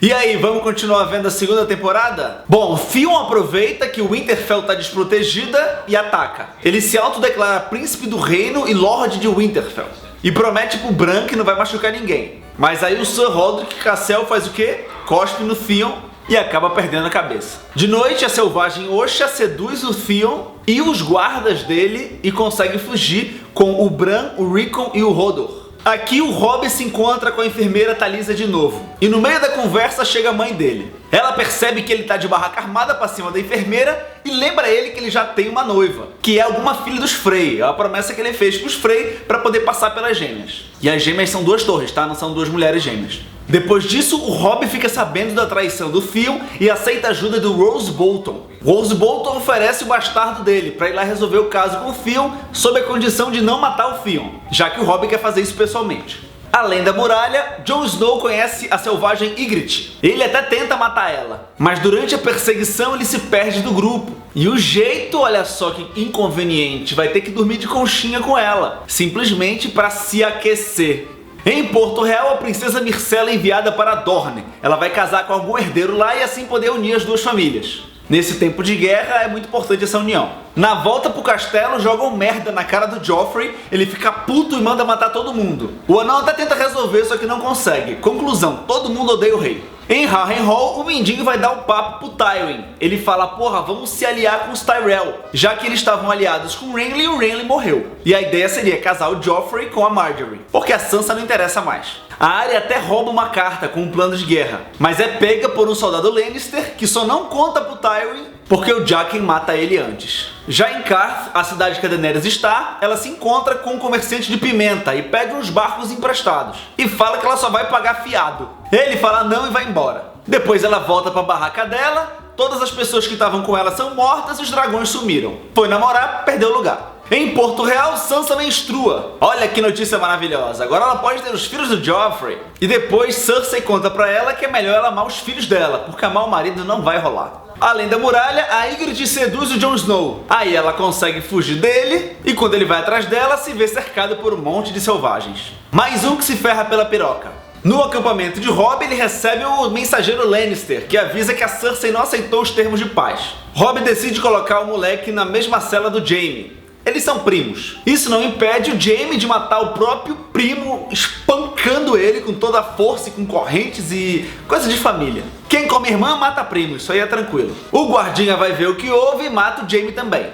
E aí, vamos continuar vendo a segunda temporada? Bom, Theon aproveita que o Winterfell tá desprotegida e ataca. Ele se autodeclara príncipe do reino e Lorde de Winterfell. E promete pro Bran que não vai machucar ninguém. Mas aí o Sir Rodrik Cassel faz o quê? Cospe no Theon e acaba perdendo a cabeça. De noite, a selvagem Osha seduz o Theon e os guardas dele e consegue fugir com o Bran, o Rickon e o Hodor. Aqui o Robb se encontra com a enfermeira Talisa de novo. E no meio da conversa chega a mãe dele. Ela percebe que ele tá de barraca armada pra cima da enfermeira e lembra ele que ele já tem uma noiva, que é alguma filha dos Frey. É a promessa que ele fez pros Frey pra poder passar pelas gêmeas. E as gêmeas são duas torres, tá? Não são duas mulheres gêmeas. Depois disso, o Robb fica sabendo da traição do Theon e aceita a ajuda do Roose Bolton. Roose Bolton oferece o bastardo dele para ir lá resolver o caso com o Theon, sob a condição de não matar o Theon, já que o Robb quer fazer isso pessoalmente. Além da muralha, Jon Snow conhece a selvagem Ygritte. Ele até tenta matar ela, mas durante a perseguição ele se perde do grupo. E o jeito, olha só que inconveniente, vai ter que dormir de conchinha com ela, simplesmente para se aquecer. Em Porto Real, a princesa Myrcella é enviada para Dorne. Ela vai casar com algum herdeiro lá e assim poder unir as duas famílias. Nesse tempo de guerra, é muito importante essa união. Na volta pro castelo, jogam merda na cara do Joffrey, ele fica puto e manda matar todo mundo. O anão até tenta resolver, só que não consegue. Conclusão, todo mundo odeia o rei. Em Harrenhal, o Mindinho vai dar um papo pro Tywin. Ele fala, porra, vamos se aliar com os Tyrell, já que eles estavam aliados com o Renly e o Renly morreu. E a ideia seria casar o Joffrey com a Margaery, porque a Sansa não interessa mais. A Arya até rouba uma carta com um plano de guerra, mas é pega por um soldado Lannister que só não conta pro Tywin porque o Jaqen mata ele antes. Já em Qarth, a cidade que a Daenerys está, ela se encontra com um comerciante de pimenta e pede uns barcos emprestados. E fala que ela só vai pagar fiado. Ele fala não e vai embora. Depois ela volta pra barraca dela, todas as pessoas que estavam com ela são mortas e os dragões sumiram. Foi namorar, perdeu o lugar. Em Porto Real, Sansa menstrua. Olha que notícia maravilhosa, agora ela pode ter os filhos do Joffrey. E depois Cersei conta pra ela que é melhor ela amar os filhos dela, porque amar o marido não vai rolar. Além da muralha, a Ygritte seduz o Jon Snow. Aí ela consegue fugir dele e quando ele vai atrás dela, se vê cercado por um monte de selvagens. Mais um que se ferra pela piroca. No acampamento de Robb, ele recebe o mensageiro Lannister, que avisa que a Cersei não aceitou os termos de paz. Robb decide colocar o moleque na mesma cela do Jaime. Eles são primos. Isso não impede o Jaime de matar o próprio primo, espancando ele com toda a força e com correntes e coisa de família. Quem come irmã mata primo, isso aí é tranquilo. O guardinha vai ver o que houve e mata o Jaime também.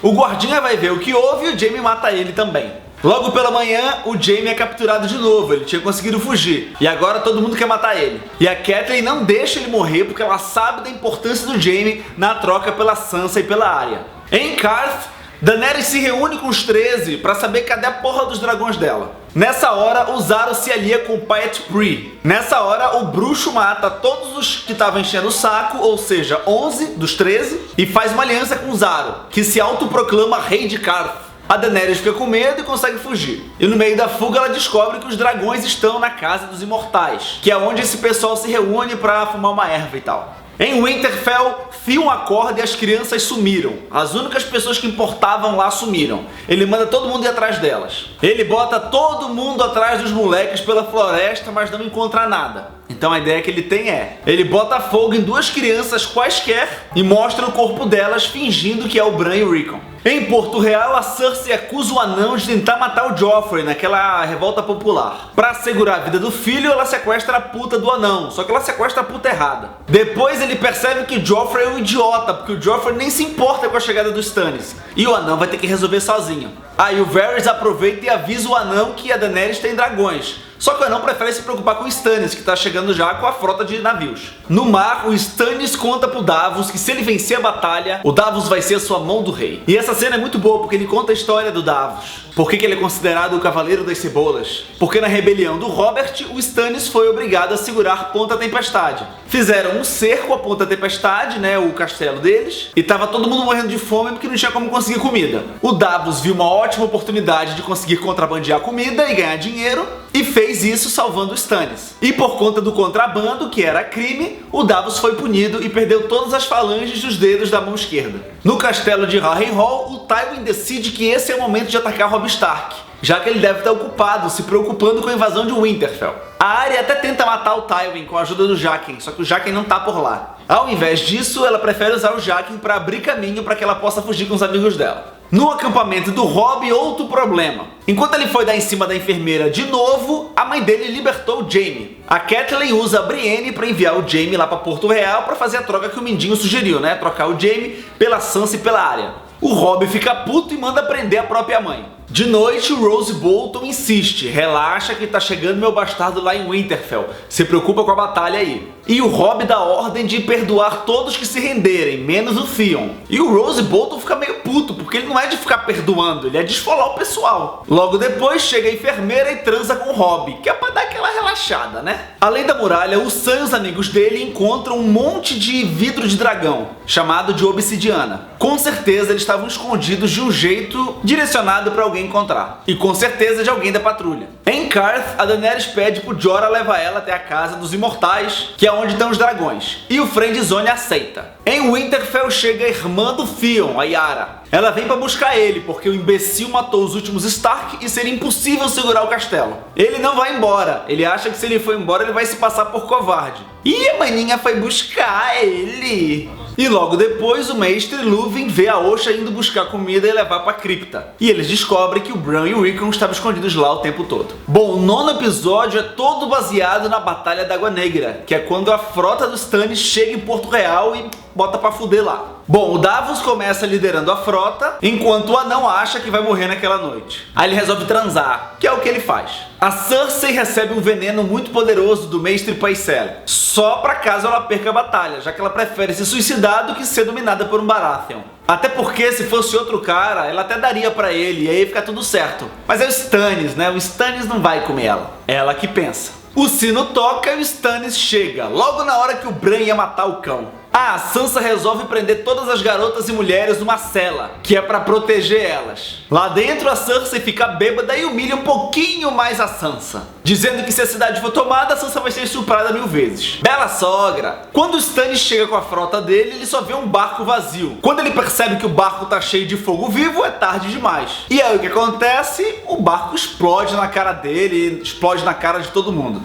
O guardinha vai ver o que houve e o Jaime mata ele também. Logo pela manhã, o Jaime é capturado de novo, ele tinha conseguido fugir. E agora todo mundo quer matar ele. E a Catelyn não deixa ele morrer porque ela sabe da importância do Jaime na troca pela Sansa e pela Arya. Em Qarth, Daenerys se reúne com os 13 para saber cadê a porra dos dragões dela. Nessa hora, o Zaro se alia com o Pyat Pree. Nessa hora, o bruxo mata todos os que estavam enchendo o saco, ou seja, 11 dos 13, e faz uma aliança com o Zaro, que se autoproclama rei de Qarth. A Daenerys fica com medo e consegue fugir. E no meio da fuga ela descobre que os dragões estão na Casa dos Imortais, que é onde esse pessoal se reúne para fumar uma erva e tal. Em Winterfell, Theon acorda e as crianças sumiram. As únicas pessoas que importavam lá sumiram. Ele manda todo mundo ir atrás delas. Ele bota todo mundo atrás dos moleques pela floresta, mas não encontra nada. Então a ideia que ele tem é, ele bota fogo em duas crianças quaisquer e mostra o corpo delas fingindo que é o Bran e o Rickon. Em Porto Real, a Cersei acusa o anão de tentar matar o Joffrey naquela revolta popular. Pra assegurar a vida do filho, ela sequestra a puta do anão, só que ela sequestra a puta errada. Depois ele percebe que o Joffrey é um idiota, porque o Joffrey nem se importa com a chegada dos Stannis. E o anão vai ter que resolver sozinho. Aí o Varys aproveita e avisa o anão que a Daenerys tem dragões. Só que o anão prefere se preocupar com o Stannis, que tá chegando já com a frota de navios. No mar, o Stannis conta pro Davos que se ele vencer a batalha, o Davos vai ser a sua mão do rei. E essa cena é muito boa, porque ele conta a história do Davos. Por que ele é considerado o Cavaleiro das Cebolas? Porque na rebelião do Robert, o Stannis foi obrigado a segurar Ponta Tempestade. Fizeram um cerco a Ponta Tempestade, né, o castelo deles, e tava todo mundo morrendo de fome porque não tinha como conseguir comida. O Davos viu uma ótima oportunidade de conseguir contrabandear comida e ganhar dinheiro, e fez isso salvando o Stannis. E por conta do contrabando, que era crime, o Davos foi punido e perdeu todas as falanges dos dedos da mão esquerda. No castelo de Harrenhal, o Tywin decide que esse é o momento de atacar Robb Stark. já que ele deve estar ocupado, se preocupando com a invasão de Winterfell. A Arya até tenta matar o Tywin com a ajuda do Jaqen, só que o Jaqen não tá por lá. Ao invés disso, ela prefere usar o Jaqen para abrir caminho para que ela possa fugir com os amigos dela. No acampamento do Robb, outro problema. Enquanto ele foi dar em cima da enfermeira de novo, a mãe dele libertou o Jaime. A Catelyn usa a Brienne para enviar o Jaime lá para Porto Real para fazer a troca que o Mindinho sugeriu, né? Trocar o Jaime pela Sansa e pela Arya. O Robb fica puto e manda prender a própria mãe. De noite, o Rose Bolton insiste, relaxa que tá chegando meu bastardo lá em Winterfell, se preocupa com a batalha aí. E o Robb dá ordem de perdoar todos que se renderem, menos o Theon. E o Rose Bolton fica meio puto, porque ele não é de ficar perdoando, ele é de esfolar o pessoal. Logo depois chega a enfermeira e transa com o Robb, que é pra dar aquela relaxada, né? Além da muralha, o Sam e os amigos dele encontram um monte de vidro de dragão, chamado de obsidiana. Com certeza eles estavam escondidos de um jeito direcionado para alguém encontrar. E com certeza de alguém da patrulha. Em Qarth, a Daenerys pede pro Jorah levar ela até a casa dos imortais, que é onde estão os dragões. E o Friendzone aceita. Em Winterfell chega a irmã do Theon, a Yara. Ela vem pra buscar ele, porque o imbecil matou os últimos Stark e seria impossível segurar o castelo. Ele não vai embora. Ele acha que se ele for embora, ele vai se passar por covarde. E a maninha foi buscar ele. E logo depois o mestre Luwin vê a Osha indo buscar comida e levar pra cripta. E eles descobrem que o Bran e o Rickon estavam escondidos lá o tempo todo. Bom, o 9º episódio é todo baseado na Batalha da Água Negra, que é quando a frota dos Stannis chega em Porto Real e bota pra fuder lá. Bom, o Davos começa liderando a frota, enquanto o anão acha que vai morrer naquela noite. Aí ele resolve transar, que é o que ele faz. A Cersei recebe um veneno muito poderoso do mestre Pycelle, só pra caso ela perca a batalha, já que ela prefere se suicidar do que ser dominada por um Baratheon. Até porque se fosse outro cara, ela até daria pra ele e aí fica tudo certo. Mas é o Stannis, né? O Stannis não vai comer ela. É ela que pensa. O sino toca e o Stannis chega, logo na hora que o Bran ia matar o cão. A Sansa resolve prender todas as garotas e mulheres numa cela, que é pra proteger elas. Lá dentro a Cersei fica bêbada e humilha um pouquinho mais a Sansa, dizendo que se a cidade for tomada, a Sansa vai ser estuprada 1000 vezes. Bela sogra! Quando o Stannis chega com a frota dele, ele só vê um barco vazio. Quando ele percebe que o barco tá cheio de fogo vivo, é tarde demais. E aí o que acontece? O barco explode na cara dele, explode na cara de todo mundo.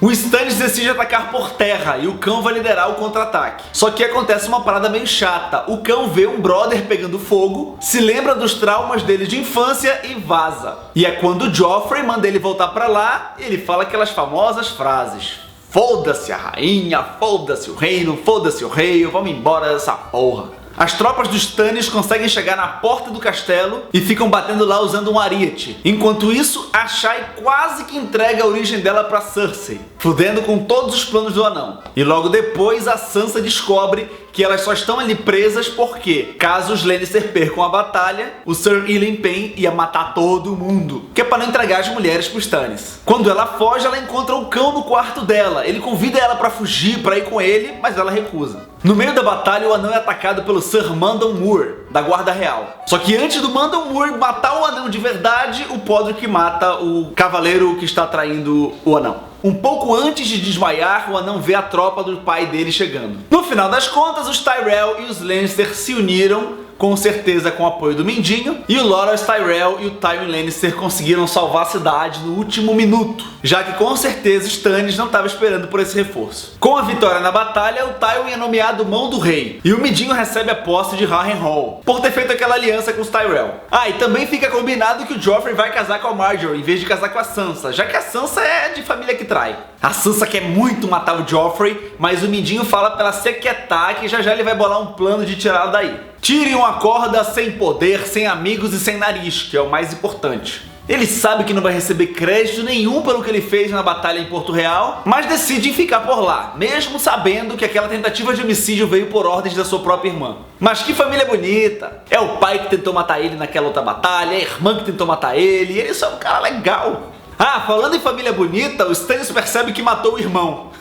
O Stannis decide atacar por terra e o cão vai liderar o contra-ataque. Só que acontece uma parada meio chata. O cão vê um brother pegando fogo, se lembra dos traumas dele de infância e vaza. E é quando o Joffrey manda ele voltar pra lá e ele fala aquelas famosas frases: foda-se a rainha, foda-se o reino, foda-se o rei, vamos embora dessa porra. As tropas dos Stannis conseguem chegar na porta do castelo e ficam batendo lá usando um ariete. Enquanto isso, a Shai quase que entrega a origem dela pra Cersei, fudendo com todos os planos do anão. E logo depois a Sansa descobre que elas só estão ali presas porque, caso os Lannister percam a batalha, o Sir Ilyn Payne ia matar todo mundo, que é pra não entregar as mulheres pros Stannis. Quando ela foge, ela encontra o cão no quarto dela. Ele convida ela pra fugir, pra ir com ele, mas ela recusa. No meio da batalha, o anão é atacado pelo Sir Mandon Moore, da Guarda Real. Só que antes do Mandon Moore matar o anão de verdade, o Podrick mata o cavaleiro que está traindo o anão. Um pouco antes de desmaiar, o anão vê a tropa do pai dele chegando. No final das contas, os Tyrell e os Lannister se uniram, com certeza com o apoio do Mindinho, e o Loras Tyrell e o Tywin Lannister conseguiram salvar a cidade no último minuto, já que com certeza os Stannis não estavam esperando por esse reforço. Com a vitória na batalha, o Tywin é nomeado Mão do Rei, e o Mindinho recebe a posse de Harrenhal, por ter feito aquela aliança com os Tyrell. Ah, e também fica combinado que o Joffrey vai casar com a Marjorie, em vez de casar com a Sansa, já que a Sansa é de família que trai. A Sansa quer muito matar o Joffrey, mas o Mindinho fala pra ela se aquietar, que já já ele vai bolar um plano de tirá-la daí. Tire uma corda sem poder, sem amigos e sem nariz, que é o mais importante. Ele sabe que não vai receber crédito nenhum pelo que ele fez na batalha em Porto Real, mas decide em ficar por lá, mesmo sabendo que aquela tentativa de homicídio veio por ordens da sua própria irmã. Mas que família bonita! É o pai que tentou matar ele naquela outra batalha, é a irmã que tentou matar ele, e ele só é um cara legal. Ah, falando em família bonita, o Stannis percebe que matou o irmão.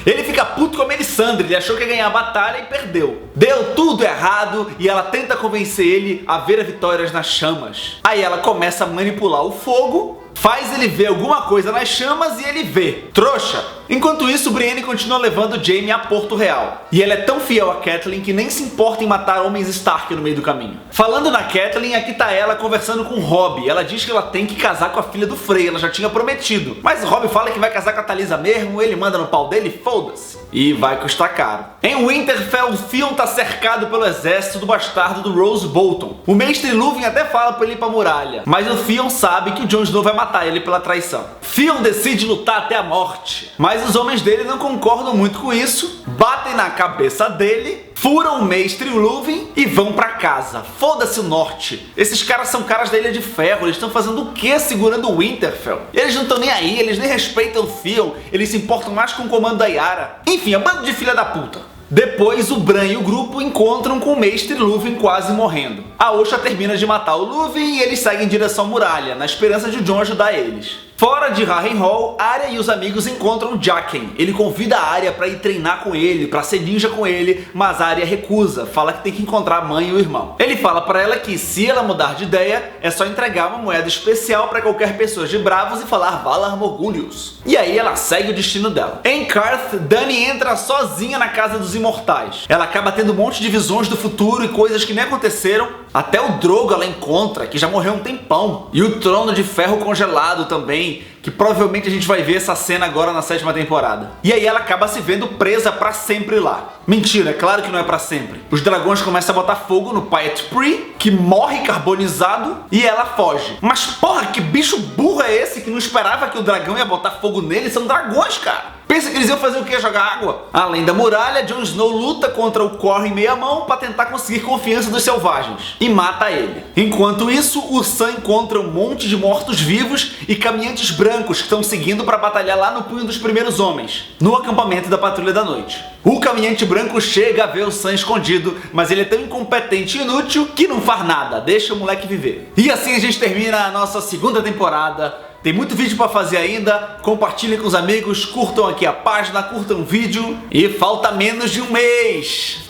Ele fica puto com a Melisandre, ele achou que ia ganhar a batalha e perdeu. Deu tudo errado e ela tenta convencer ele a ver as vitórias nas chamas. Aí ela começa a manipular o fogo, faz ele ver alguma coisa nas chamas e ele vê. Trouxa! Enquanto isso, Brienne continua levando Jaime a Porto Real. E ela é tão fiel a Catelyn que nem se importa em matar homens Stark no meio do caminho. Falando na Catelyn, aqui tá ela conversando com Robb. Ela diz que ela tem que casar com a filha do Frey, ela já tinha prometido. Mas Robb fala que vai casar com a Talisa mesmo, ele manda no pau dele, foda-se. E vai custar caro. Em Winterfell, Theon tá cercado pelo exército do bastardo do Roose Bolton. O mestre Luwin até fala pra ele ir pra muralha, mas o Theon sabe que o Jon Snow vai matar ele pela traição. Theon decide lutar até a morte, mas os homens dele não concordam muito com isso, batem na cabeça dele, furam o mestre Luwin e vão pra casa. Foda-se o norte. Esses caras são caras da Ilha de Ferro, eles estão fazendo o que segurando o Winterfell? Eles não estão nem aí, eles nem respeitam o Theon, eles se importam mais com o comando da Yara. Enfim, é um bando de filha da puta. Depois, o Bran e o grupo encontram com o mestre Luwin quase morrendo. A Osha termina de matar o Luwin e eles seguem em direção à muralha, na esperança de Jon ajudar eles. Fora de Harrenhal, Arya e os amigos encontram Jaqen. Ele convida a Arya para ir treinar com ele, para ser ninja com ele, mas a Arya recusa, fala que tem que encontrar a mãe e o irmão. Ele fala para ela que se ela mudar de ideia, é só entregar uma moeda especial para qualquer pessoa de Bravos e falar Valar Morghulius. E aí ela segue o destino dela. Em Qarth, Dany entra sozinha na Casa dos Imortais. Ela acaba tendo um monte de visões do futuro e coisas que nem aconteceram. Até o Drogo ela encontra, que já morreu há um tempão. E o Trono de Ferro congelado também, que provavelmente a gente vai ver essa cena agora na 7ª temporada. E aí ela acaba se vendo presa pra sempre lá. Mentira, é claro que não é pra sempre. Os dragões começam a botar fogo no Pyat Pree, que morre carbonizado, e ela foge. Mas porra, que bicho burro é esse que não esperava que o dragão ia botar fogo nele? São dragões, cara! Pensa que eles iam fazer o que? Jogar água? Além da muralha, Jon Snow luta contra o Corre em meia mão para tentar conseguir confiança dos selvagens e mata ele. Enquanto isso, o Sam encontra um monte de mortos-vivos e caminhantes brancos que estão seguindo para batalhar lá no Punho dos Primeiros Homens, no acampamento da Patrulha da Noite. O caminhante branco chega a ver o Sam escondido, mas ele é tão incompetente e inútil que não faz nada, deixa o moleque viver. E assim a gente termina a nossa 2ª temporada. Tem muito vídeo pra fazer ainda, compartilhem com os amigos, curtam aqui a página, curtam o vídeo e falta menos de um mês.